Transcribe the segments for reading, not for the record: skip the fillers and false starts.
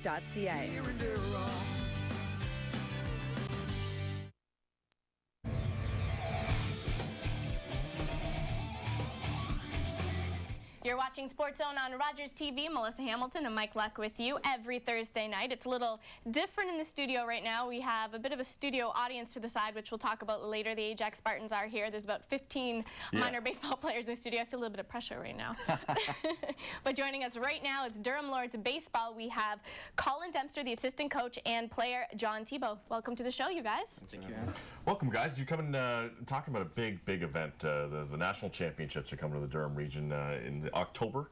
durhamsports.ca. You're watching Sports Zone on Rogers TV. Melissa Hamilton and Mike Luck with you every Thursday night. It's a little different in the studio right now. We have a bit of a studio audience to the side, which we'll talk about later. The Ajax Spartans are here. There's about 15 minor baseball players in the studio. I feel a little bit of pressure right now. But joining us right now is Durham Lords Baseball. We have Colin Dempster, the assistant coach, and player Jon Thiebaud. Welcome to the show, you guys. Thank you. Welcome, guys. You're coming talking about a big event. The national championships are coming to the Durham region in October,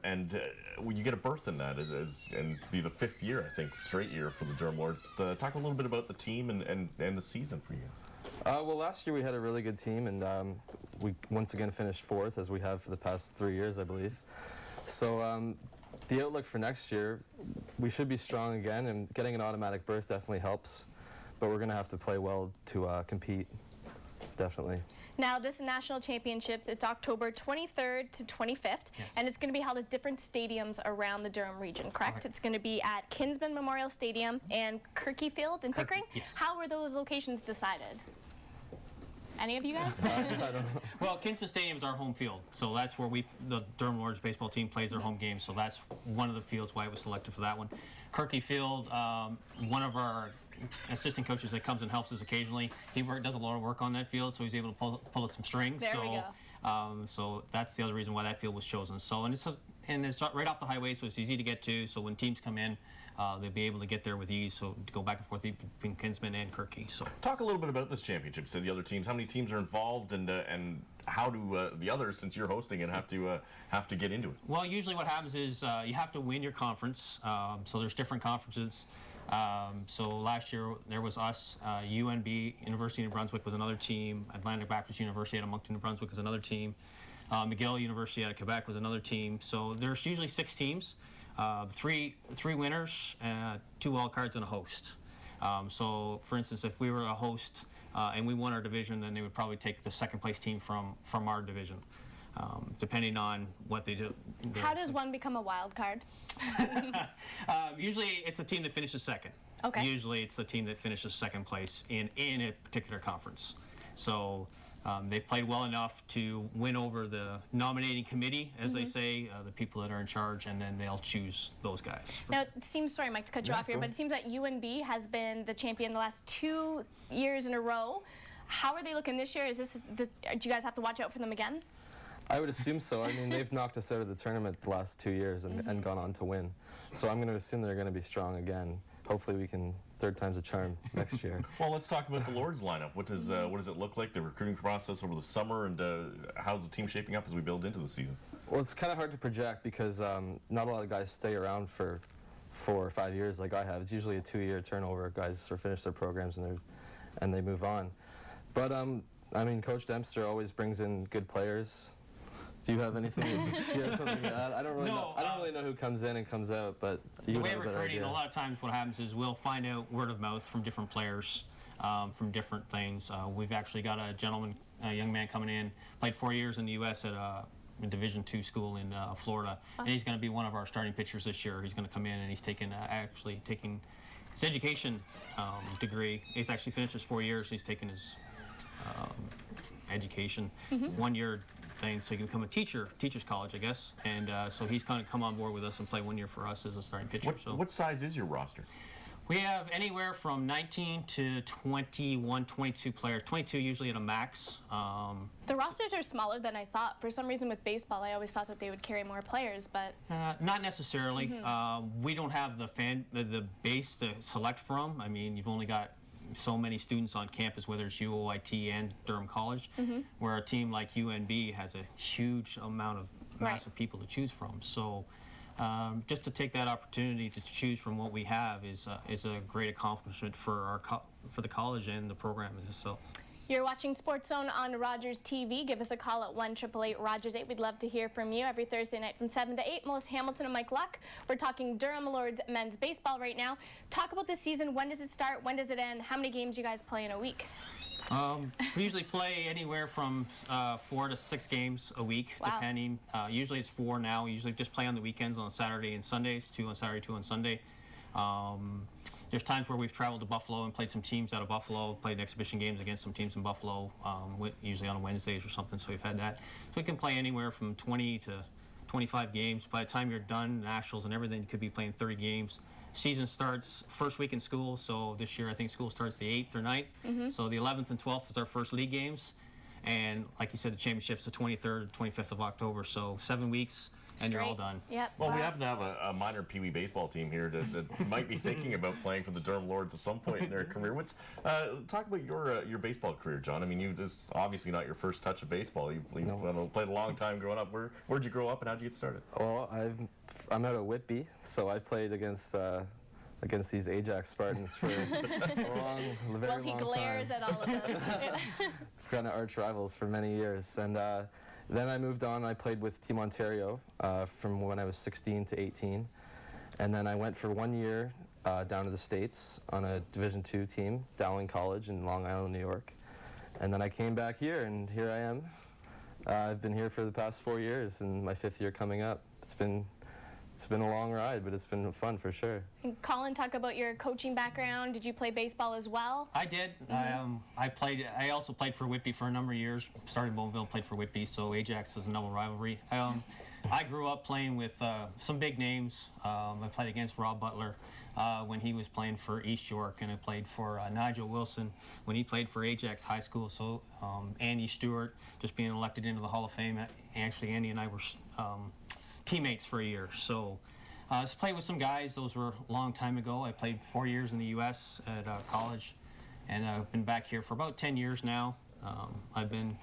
and you get a berth in that, and to be the 5th year, I think, straight year for the Durham Lords. Talk a little bit about the team and the season for you guys. Well, last year we had a really good team, and we once again finished 4th, as we have for the past 3 years, I believe. So the outlook for next year, we should be strong again, and getting an automatic berth definitely helps, but we're going to have to play well to compete, definitely. Now, this national championships, it's October 23rd to 25th, and it's going to be held at different stadiums around the Durham region, correct? Right. It's going to be at Kinsman Memorial Stadium and Kirky Field in Pickering. Yes. How were those locations decided? Any of you guys? I don't know. Well, Kinsman Stadium is our home field, so that's where the Durham Lords baseball team plays their home games, so that's one of the fields why it was selected for that one. Kirky Field, one of our assistant coaches that comes and helps us occasionally, he does a lot of work on that field, so he's able to pull us some strings. There we go. So that's the other reason why that field was chosen. So and it's right off the highway, so it's easy to get to. So when teams come in, they'll be able to get there with ease. So to go back and forth between Kinsman and Kirky. So talk a little bit about this championship. So the other teams, how many teams are involved, and how do the others, since you're hosting it, have to get into it? Well, usually what happens is you have to win your conference. So there's different conferences. So last year there was us, UNB, University of New Brunswick was another team, Atlantic Baptist University out of Moncton, New Brunswick was another team, McGill University out of Quebec was another team. So there's usually 6 teams, three winners, 2 wild cards, and a host. So for instance, if we were a host and we won our division, then they would probably take the 2nd place team from our division. Depending on what they do. How does one become a wild card? Usually it's a team that finishes 2nd. Okay. Usually it's the team that finishes 2nd place in a particular conference. So they've played well enough to win over the nominating committee, as they say, the people that are in charge, and then they'll choose those guys. Now, it seems, sorry Mike to cut you off here, but it seems that UNB has been the champion the last 2 years in a row. How are they looking this year? Do you guys have to watch out for them again? I would assume so. I mean, they've knocked us out of the tournament the last 2 years and gone on to win. So I'm going to assume they're going to be strong again. Hopefully we can, 3rd time's a charm next year. Well, let's talk about the Lords lineup. What does it look like, the recruiting process over the summer, and how's the team shaping up as we build into the season? Well, it's kind of hard to project because not a lot of guys stay around for 4 or 5 years like I have. It's usually a 2-year turnover. Guys sort of finish their programs and they move on. But I mean, Coach Dempster always brings in good players. Do you have anything? Do you have something to add? I don't really know. I don't really know who comes in and comes out, but you the way have a better recruiting, idea. a lot of times what happens is we'll find out word of mouth from different players, from different things. We've actually got a young man coming in, played 4 years in the U.S. at a Division II school in Florida, and he's going to be one of our starting pitchers this year. He's going to come in and he's actually taking his education degree. He's actually finished his 4 years. He's taken his education 1 year thing, so he can become a teacher's college, I guess. And so he's kind of come on board with us and play 1 year for us as a starting pitcher. What size is your roster? We have anywhere from 19 to 21, 22 players. 22 usually at a max. The rosters are smaller than I thought. For some reason with baseball, I always thought that they would carry more players, but... Not necessarily. We don't have the base to select from. I mean, you've only got so many students on campus, whether it's UOIT and Durham College, where a team like UNB has a huge amount of massive people to choose from. So just to take that opportunity to choose from what we have is a great accomplishment for the college and the program itself. You're watching Sports Zone on Rogers TV. Give us a call at 1-888-ROGERS-8. We'd love to hear from you every Thursday night from 7 to 8. Melissa Hamilton and Mike Luck. We're talking Durham Lords men's baseball right now. Talk about this season. When does it start? When does it end? How many games do you guys play in a week? We usually play anywhere from 4 to 6 games a week, depending. Usually it's 4 now. We usually just play on the weekends on Saturday and Sundays, 2 on Saturday, 2 on Sunday. There's times where we've traveled to Buffalo and played some teams out of Buffalo, played exhibition games against some teams in Buffalo, usually on Wednesdays or something, so we've had that. So we can play anywhere from 20 to 25 games. By the time you're done, nationals and everything, you could be playing 30 games. Season starts first week in school, so this year I think school starts the 8th or 9th. So the 11th and 12th is our first league games. And like you said, the championship's the 23rd, 25th of October, so 7 weeks. And you're all done. Yep. Well, we happen to have a minor Pee Wee baseball team here that might be thinking about playing for the Durham Lords at some point in their career. Talk about your baseball career, John. I mean, this is obviously not your first touch of baseball. You've played a long time growing up. Where'd you grow up and how'd you get started? Well, I'm out of Whitby, so I played against these Ajax Spartans for a very long time. Well, he glares at all of them. Kind of arch rivals for many years, and then I moved on. I played with Team Ontario from when I was 16 to 18, and then I went for 1 year down to the States on a Division II team, Dowling College in Long Island, New York, and then I came back here, and here I am. I've been here for the past 4 years, and my 5th year coming up. It's been a long ride, but it's been fun for sure. And Colin, talk about your coaching background. Did you play baseball as well? I did. I also played for Whitby for a number of years. Started in Bowmanville, played for Whitby, so Ajax was another rivalry. I grew up playing with some big names. I played against Rob Butler when he was playing for East York, and I played for Nigel Wilson when he played for Ajax High School. So Andy Stewart, just being elected into the Hall of Fame. Actually, Andy and I were teammates for a year. So I played with some guys. Those were a long time ago. I played 4 years in the U.S. at college, and I've been back here for about 10 years now. I've been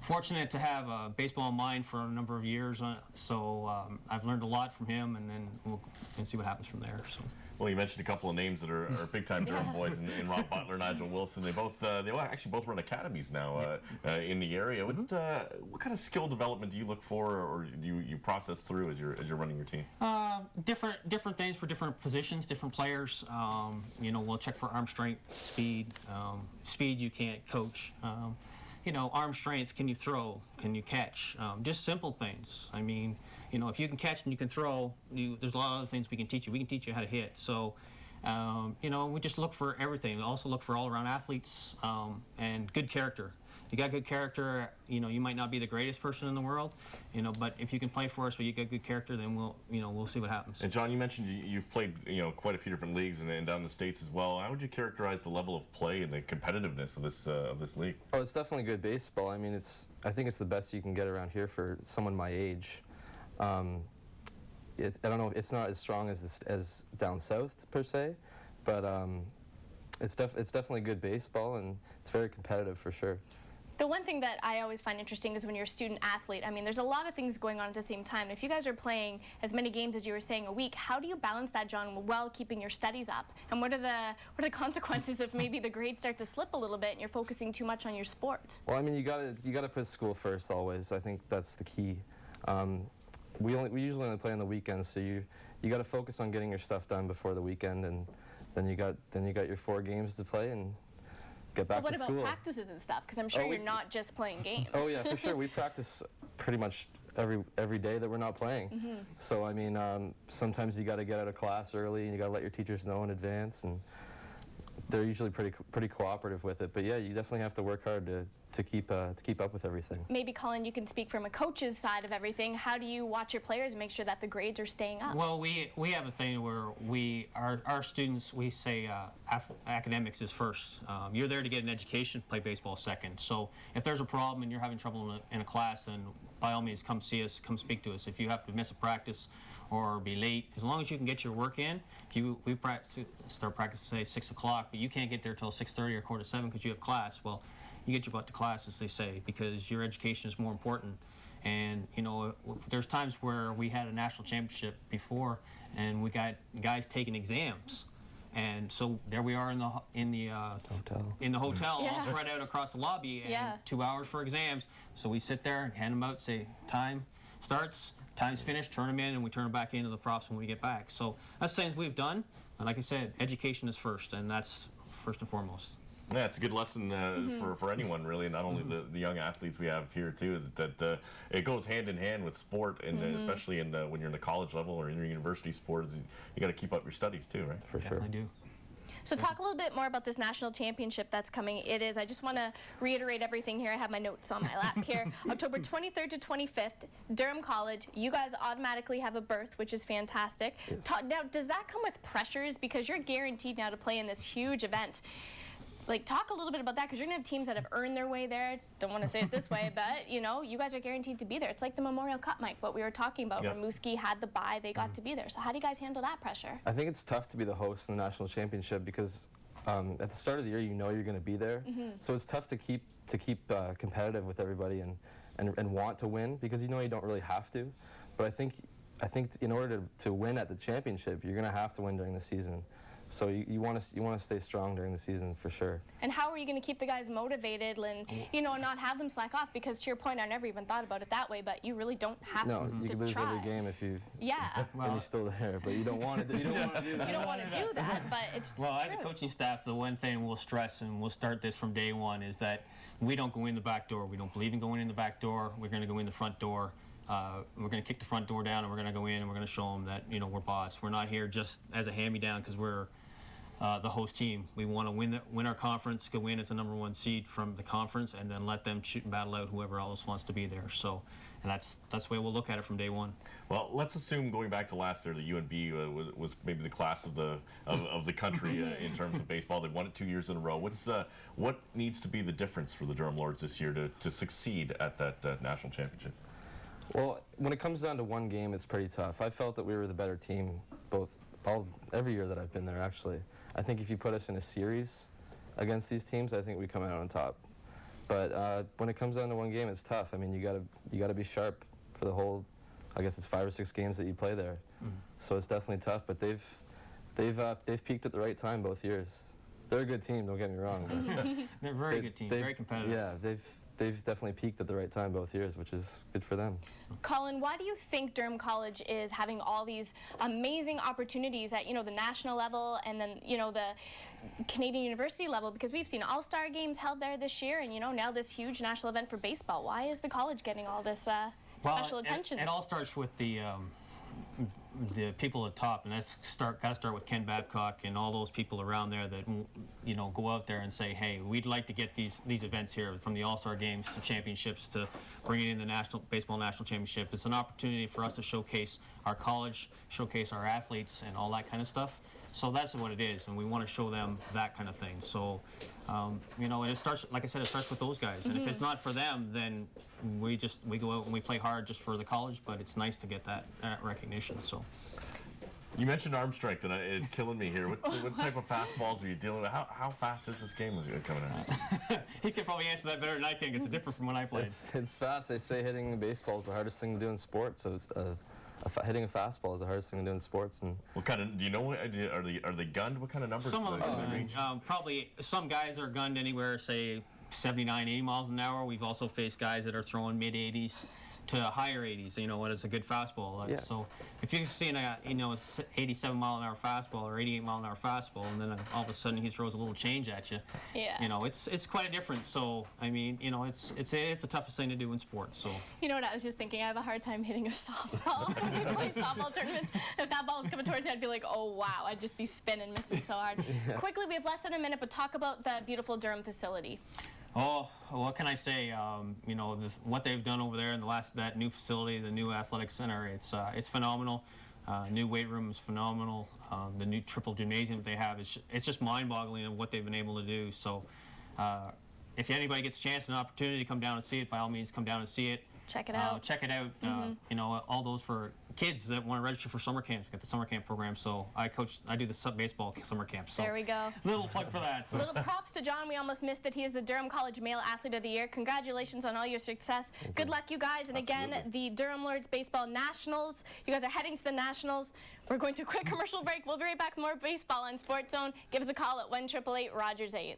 fortunate to have baseball in mind for a number of years, so I've learned a lot from him, and then we'll see what happens from there. So. Well, you mentioned a couple of names that are big-time Durham boys in Rob Butler, Nigel Wilson. They actually both run academies now in the area. What kind of skill development do you look for, or do you process through as you're running your team? Different things for different positions, different players. We'll check for arm strength, speed. Speed you can't coach. Arm strength, can you throw? Can you catch? Just simple things. I mean, if you can catch and you can throw, there's a lot of other things we can teach you. We can teach you how to hit. So, we just look for everything. We also look for all-around athletes and good character. If you got good character, you might not be the greatest person in the world, but if you can play for us, but you got good character, then we'll see what happens. And John, you mentioned you've played, quite a few different leagues and down in the States as well. How would you characterize the level of play and the competitiveness of this league? Oh, it's definitely good baseball. I mean, I think it's the best you can get around here for someone my age. I don't know. It's not as strong as down south per se, but it's definitely good baseball, and it's very competitive for sure. The one thing that I always find interesting is when you're a student athlete, I mean, there's a lot of things going on at the same time. If you guys are playing as many games as you were saying a week, how do you balance that, John, while keeping your studies up? And what are the consequences if maybe the grades start to slip a little bit and you're focusing too much on your sport? Well, I mean, you gotta put school first always. I think that's the key. We usually only play on the weekends, so you got to focus on getting your stuff done before the weekend, and then you got your 4 games to play and get back to school. What about practices and stuff? Because I'm sure you're not just playing games. Oh yeah, for sure. We practice pretty much every day that we're not playing. So I mean, sometimes you got to get out of class early, and you got to let your teachers know in advance, and they're usually pretty cooperative with it. But yeah, you definitely have to work hard to keep up with everything. Maybe, Colin, you can speak from a coach's side of everything. How do you watch your players and make sure that the grades are staying up? Well, we have a thing where our students, we say academics is first. You're there to get an education, play baseball second. So if there's a problem and you're having trouble in a class, then by all means come see us, come speak to us. If you have to miss a practice or be late, as long as you can get your work in. If we start practice say 6 o'clock, but you can't get there till 6:30 or 6:45 because you have class. Well, you get your butt to class, as they say, because your education is more important. And there's times where we had a national championship before, and we got guys taking exams, and so there we are in the hotel, all spread out across the lobby, and 2 hours for exams. So we sit there and hand them out, say time starts, time's finished, turn them in, and we turn them back into the props when we get back. So that's things we've done. And like I said, education is first, and that's first and foremost. Yeah, it's a good lesson for anyone, really, not only the young athletes we have here, too, that it goes hand in hand with sport, and especially when you're in the college level or in your university sports, you got to keep up your studies, too, right? For sure. I do. So talk a little bit more about this national championship that's coming. I just want to reiterate everything here. I have my notes on my lap here. October 23rd to 25th, Durham College. You guys automatically have a berth, which is fantastic. Yes. Now, does that come with pressures? Because you're guaranteed now to play in this huge event. Like, talk a little bit about that, because you're going to have teams that have earned their way there. Don't want to say it this way, but, you know, you guys are guaranteed to be there. It's like the Memorial Cup, Mike, what we were talking about, where Mooski had the bye, they got to be there. So how do you guys handle that pressure? I think it's tough to be the host in the national championship because at the start of the year, you know you're going to be there. So it's tough to keep competitive with everybody and want to win, because you know you don't really have to. But I think in order to win at the championship, you're going to have to win during the season. So you want to stay strong during the season for sure. And how are you going to keep the guys motivated and, you know, not have them slack off? Because to your point, I never even thought about it that way, but you really don't have No, to you could lose try. every game if you Yeah. and you're still there, but you don't want to. You don't want to do that. You don't want to do that, but it's Well, as a true. coaching staff, the one thing we'll stress, and we'll start this from day one, is that we don't go in the back door. We don't believe in going in the back door. We're going to go in the front door. We're going to kick the front door down, and we're going to go in, and we're going to show them that, you know, we're boss. We're not here just as a hand-me-down because we're the host team. We want to win our conference, go in as the #1 seed from the conference, and then let them shoot and battle out whoever else wants to be there. So, and that's the way we'll look at it from day one. Well, let's assume going back to last year, the UNB was maybe the class of the country in terms of baseball. They've won it 2 years in a row. What needs to be the difference for the Durham Lords this year to succeed at that national championship? Well, when it comes down to one game, it's pretty tough. I felt that we were the better team every year that I've been there, actually. I think if you put us in a series against these teams, I think we come out on top. But when it comes down to one game, it's tough. I mean, you gotta be sharp for the whole. I guess it's 5 or 6 games that you play there. So it's definitely tough. But they've peaked at the right time both years. They're a good team. Don't get me wrong. But They're a very good team, very competitive. Yeah, they've definitely peaked at the right time both years, which is good for them. Colin, why do you think Durham College is having all these amazing opportunities at, you know, the national level and then, you know, the Canadian University level? Because we've seen all-star games held there this year and, you know, now this huge national event for baseball. Why is the college getting all this special attention? It all starts with the people at the top, and that's got to start with Ken Babcock and all those people around there that, you know, go out there and say, hey, we'd like to get these events here, from the All-Star Games to championships to bringing in the Baseball National Championship. It's an opportunity for us to showcase our college, showcase our athletes, and all that kind of stuff. So that's what it is, and we want to show them that kind of thing. So, you know, and it starts, like I said, it starts with those guys. And if it's not for them, then we go out and we play hard just for the college. But it's nice to get that recognition. So. You mentioned arm strength, and it's killing me here. What type of fastballs are you dealing with? How fast is this game coming out? He could probably answer that better than I can. It's different from when I played. It's fast. They say hitting a baseball is the hardest thing to do in sports. So hitting a fastball is the hardest thing to do in sports. And what kind of? Do you know? Are they gunned? What kind of numbers? Some of them are range? probably. Some guys are gunned anywhere, say 79, 80 miles an hour. We've also faced guys that are throwing mid 80s to higher 80s. You know, when it's a good fastball. Yeah. So if you see a 87 mile an hour fastball or 88 mile an hour fastball, and then all of a sudden he throws a little change at you. Yeah. You know, it's quite a difference. So I mean, you know, it's the toughest thing to do in sports. So. You know what I was just thinking? I have a hard time hitting a softball. When we play softball tournaments, if that ball was coming towards me, I'd be like, oh wow, I'd just be spinning, missing so hard. Yeah. Quickly, we have less than a minute, but talk about the beautiful Durham facility. Oh, what can I say? You know, what they've done over there in that new facility, the new athletic center, it's phenomenal. New weight room is phenomenal. The new triple gymnasium that they have it's just mind-boggling of what they've been able to do. So, if anybody gets a chance and an opportunity to come down and see it, by all means, come down and see it. Check it out. Check it out. You know, all those for kids that want to register for summer camps. We got the summer camp program. So I do the baseball summer camp. So there we go. Little plug for that. So. Little props to John. We almost missed that he is the Durham College Male Athlete of the Year. Congratulations on all your success. Good luck, you guys. And again, the Durham Lords Baseball Nationals. You guys are heading to the Nationals. We're going to a quick commercial break. We'll be right back with more baseball on Sports Zone. Give us a call at 1-888-ROGERS-8.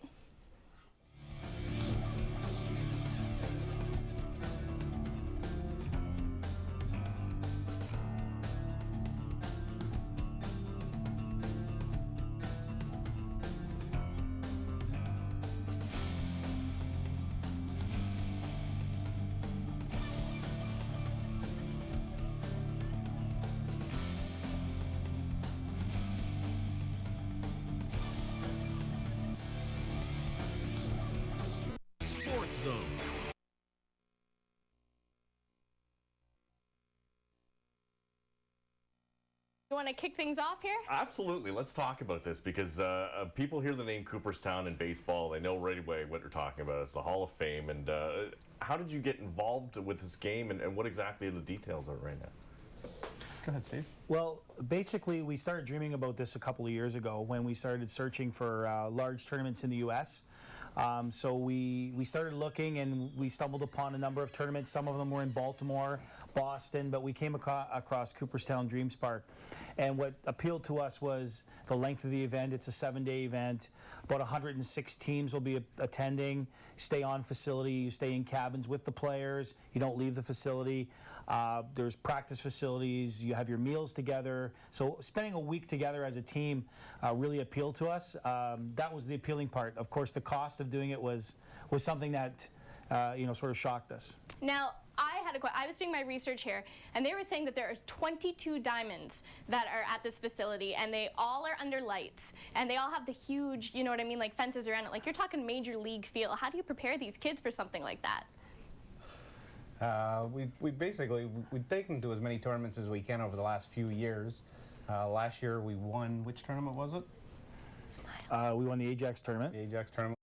You want to kick things off here? Absolutely. Let's talk about this because people hear the name Cooperstown in baseball. They know right away what they're talking about. It's the Hall of Fame. And how did you get involved with this game, and what exactly are the details of it right now? Go ahead, Steve. Well, basically, we started dreaming about this a couple of years ago when we started searching for large tournaments in the U.S. So we started looking, and we stumbled upon a number of tournaments. Some of them were in Baltimore, Boston, but we came across Cooperstown Dreams Park. And what appealed to us was the length of the event. It's a 7-day event. About 106 teams will be attending. Stay on facility. You stay in cabins with the players. You don't leave the facility. There's practice facilities. You have your meals together. So spending a week together as a team really appealed to us. That was the appealing part. Of course, the cost of doing it was something that sort of shocked us. Now, I was doing my research here, and they were saying that there are 22 diamonds that are at this facility, and they all are under lights, and they all have the huge, you know what I mean, like fences around it. Like, you're talking major league feel. How do you prepare these kids for something like that? We take them to as many tournaments as we can over the last few years. Last year we won, which tournament was it? We won the Ajax tournament. The Ajax tournament.